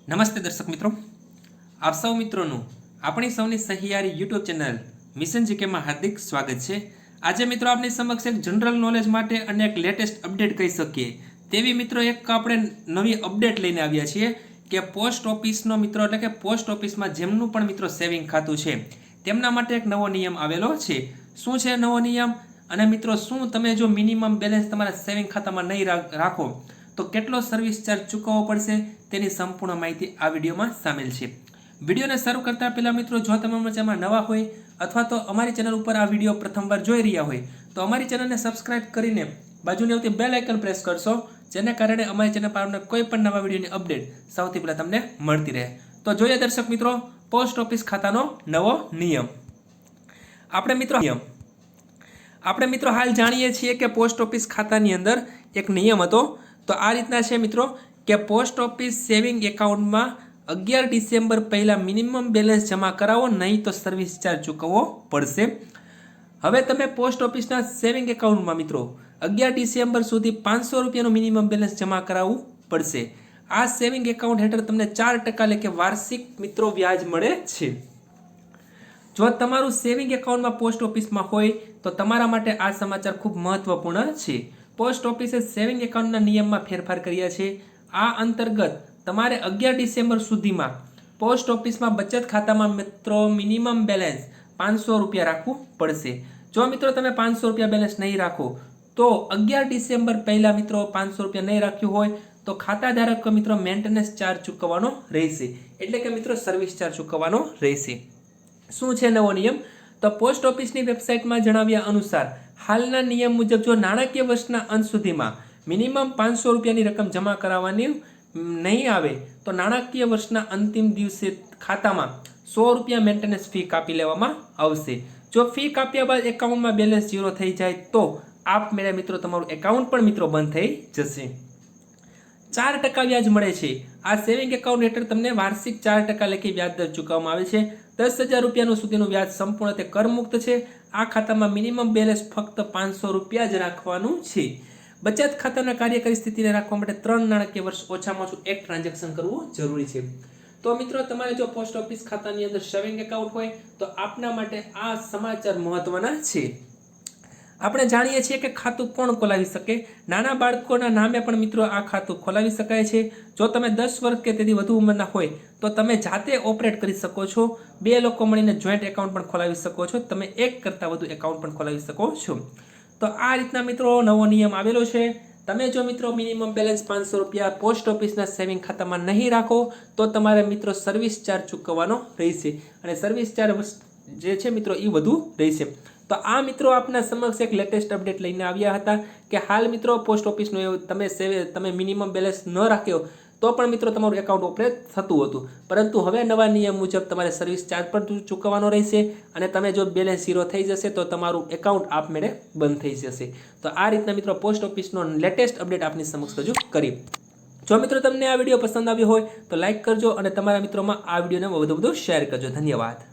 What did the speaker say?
નમસ્તે દર્શક મિત્રો, આપ સૌ મિત્રોનું આપણી સૌની સહિયારી યુટ્યુબ ચેનલ મિશન જીકેમાં હાર્દિક સ્વાગત છે। આજે મિત્રો આપની સમક્ષ એક જનરલ નોલેજ માટે અને એક લેટેસ્ટ અપડેટ કહી શકીએ તેવી મિત્રો એક આપણે નવી અપડેટ લઈને આવ્યા છીએ કે પોસ્ટ ઓફિસનો મિત્રો એટલે કે પોસ્ટ ઓફિસમાં જેમનું પણ મિત્રો સેવિંગ ખાતું છે તેમના માટે એક નવો નિયમ આવેલો છે। શું છે નવો નિયમ અને મિત્રો શું તમે જો મિનિમમ બેલેન્સ તમારા સેવિંગ ખાતામાં નહીં રાખો તો કેટલો સર્વિસ ચાર્જ ચૂકવવો પડશે તેની સંપૂર્ણ માહિતી આ વિડીયોમાં સામેલ છે। વિડીયોને શરૂ કરતા પહેલા મિત્રો જો તમે અમારી ચેનલમાં નવા હોય અથવા તો અમારી ચેનલ ઉપર આ વિડીયો પ્રથમવાર જોઈ રહ્યા હોય તો અમારી ચેનલને સબસ્ક્રાઇબ કરીને બાજુની આવતી બેલ આઇકન પ્રેસ કરશો, જેને કારણે અમારી ચેનલ પર કોઈ પણ નવા વિડીયોની અપડેટ સૌથી પહેલા તમને મળતી રહે। તો જોઈએ દર્શક મિત્રો પોસ્ટ ઓફિસ ખાતાનો નવો નિયમ। આપણે મિત્રો હાલ જાણીએ છીએ કે પોસ્ટ ઓફિસ ખાતાની અંદર એક નિયમ હતો। તો આ રીતના છે મિત્રો કે પોસ્ટ ઓફિસ સેવિંગ એકાઉન્ટમાં 11 ડિસેમ્બર પહેલા મિનિમમ બેલેન્સ જમા કરાવો, નહીં તો સર્વિસ ચાર્જ ચૂકવવો પડશે। હવે તમે પોસ્ટ ઓફિસના સેવિંગ એકાઉન્ટમાં મિત્રો 11 ડિસેમ્બર સુધી 500 રૂપિયાનું મિનિમમ બેલેન્સ જમા કરાવવું પડશે। આ સેવિંગ એકાઉન્ટ હેઠળ તમને 4% એટલે કે વાર્ષિક મિત્રો વ્યાજ મળે છે। જો તમારું સેવિંગ એકાઉન્ટમાં પોસ્ટ ઓફિસમાં હોય તો તમારા માટે આ સમાચાર ખૂબ મહત્વપૂર્ણ છે। પોસ્ટ ઓફિસે સેવિંગ એકાઉન્ટના નિયમમાં ફેરફાર કર્યા છે। આ અંતર્ગત તમારે 11 ડિસેમ્બર સુધીમાં પોસ્ટ ઓફિસમાં બચત ખાતામાં મિત્રો મિનિમમ બેલેન્સ 500 રૂપિયા રાખવું પડશે। જો મિત્રો તમે 500 રૂપિયા બેલેન્સ નહીં રાખો તો 11 ડિસેમ્બર પહેલા મિત્રો 500 રૂપિયા નહીં રાખ્યું હોય તો ખાતા ધારક મિત્રો મેન્ટેનન્સ ચાર્જ ચૂકવવાનો રહેશે, એટલે કે મિત્રો સર્વિસ ચાર્જ ચૂકવવાનો રહેશે। શું છે નવો નિયમ? તો પોસ્ટ ઓફિસની વેબસાઇટમાં જણાવ્યા અનુસાર હાલના નિયમ મુજબ જો નાણાકીય વર્ષના અંત સુધીમાં મિનિમમ 500 રૂપિયાની રકમ જમા કરાવવાની નહીં આવે તો નાણાકીય વર્ષના અંતિમ દિવસે ખાતામાં 100 રૂપિયા મેન્ટેનન્સ ફી કાપી લેવામાં આવશે। જો ફી કાપ્યા બાદ એકાઉન્ટમાં બેલેન્સ 0 થઈ જાય તો આપમેળે મિત્રો તમારું એકાઉન્ટ પણ મિત્રો બંધ થઈ જશે। 4% વ્યાજ મળે છે। આ સેવિંગ એકાઉન્ટ હેઠળ તમને વાર્ષિક 4% લેખી વ્યાજ દર ચૂકવવામાં આવે છે। 10,000 રૂપિયાનું સુધીનું વ્યાજ સંપૂર્ણ તે કરમુક્ત છે। આ ખાતામાં મિનિમમ બેલેન્સ ફક્ત 500 રૂપિયા જ રાખવાનું છે। બચત ખાતાના કાર્યકારી સ્થિતિને રાખવા માટે 3 નાણાકીય વર્ષ ઓછામાં ઓછું એક ટ્રાન્ઝેક્શન કરવું જરૂરી છે। તો મિત્રો તમારે જો પોસ્ટ ઓફિસ ખાતાની અંદર સેવિંગ એકાઉન્ટ હોય તો આપના માટે આ સમાચાર મહત્વના છે। આપણે જાણીએ છીએ કે ખાતું કોણ ખોલાવી શકે? નાના બાળકોના નામે પણ મિત્રો આ ખાતું ખોલાવી શકાય છે। જો તમે 10 વર્ષ કે તેથી વધુ ઉંમરના હોય તો તમે જાતે ઓપરેટ કરી શકો છો। 2 લોકો મળીને જોઈન્ટ એકાઉન્ટ પણ ખોલાવી શકો છો। તમે એક કરતાં વધુ એકાઉન્ટ પણ ખોલાવી શકો છો। તો આ રીતના મિત્રો નવો નિયમ આવેલો છે। તમે જો મિત્રો મિનિમમ બેલેન્સ 500 રૂપિયા પોસ્ટ ઓફિસના સેવિંગ ખાતામાં નહીં રાખો તો તમારે મિત્રો સર્વિસ ચાર્જ ચૂકવવાનો રહેશે, અને સર્વિસ ચાર્જ જે છે મિત્રો એ વધુ રહેશે। તો આ મિત્રો આપના સમક્ષ એક લેટેસ્ટ અપડેટ લઈને આવ્યા હતા કે હાલ મિત્રો પોસ્ટ ઓફિસનું તમે મિનિમમ બેલેન્સ ન રાખ્યો તો પણ મિત્રો તમારું એકાઉન્ટ ઓપરેટ થતું હતું, પરંતુ હવે નવા નિયમ મુજબ તમારે સર્વિસ ચાર્જ પણ ચૂકવવાનો રહેશે, અને તમે જો બેલેન્સ 0 થઈ જશે તો તમારું એકાઉન્ટ આપમેળે બંધ થઈ જશે। તો આ રીતના મિત્રો પોસ્ટ ઓફિસનો લેટેસ્ટ અપડેટ આપની સમક્ષ રજૂ કરી। જો મિત્રો તમને આ વિડીયો પસંદ આવ્યો હોય તો લાઇક કરજો અને તમારા મિત્રોમાં આ વિડીયોને વધુ શેર કરજો। ધન્યવાદ।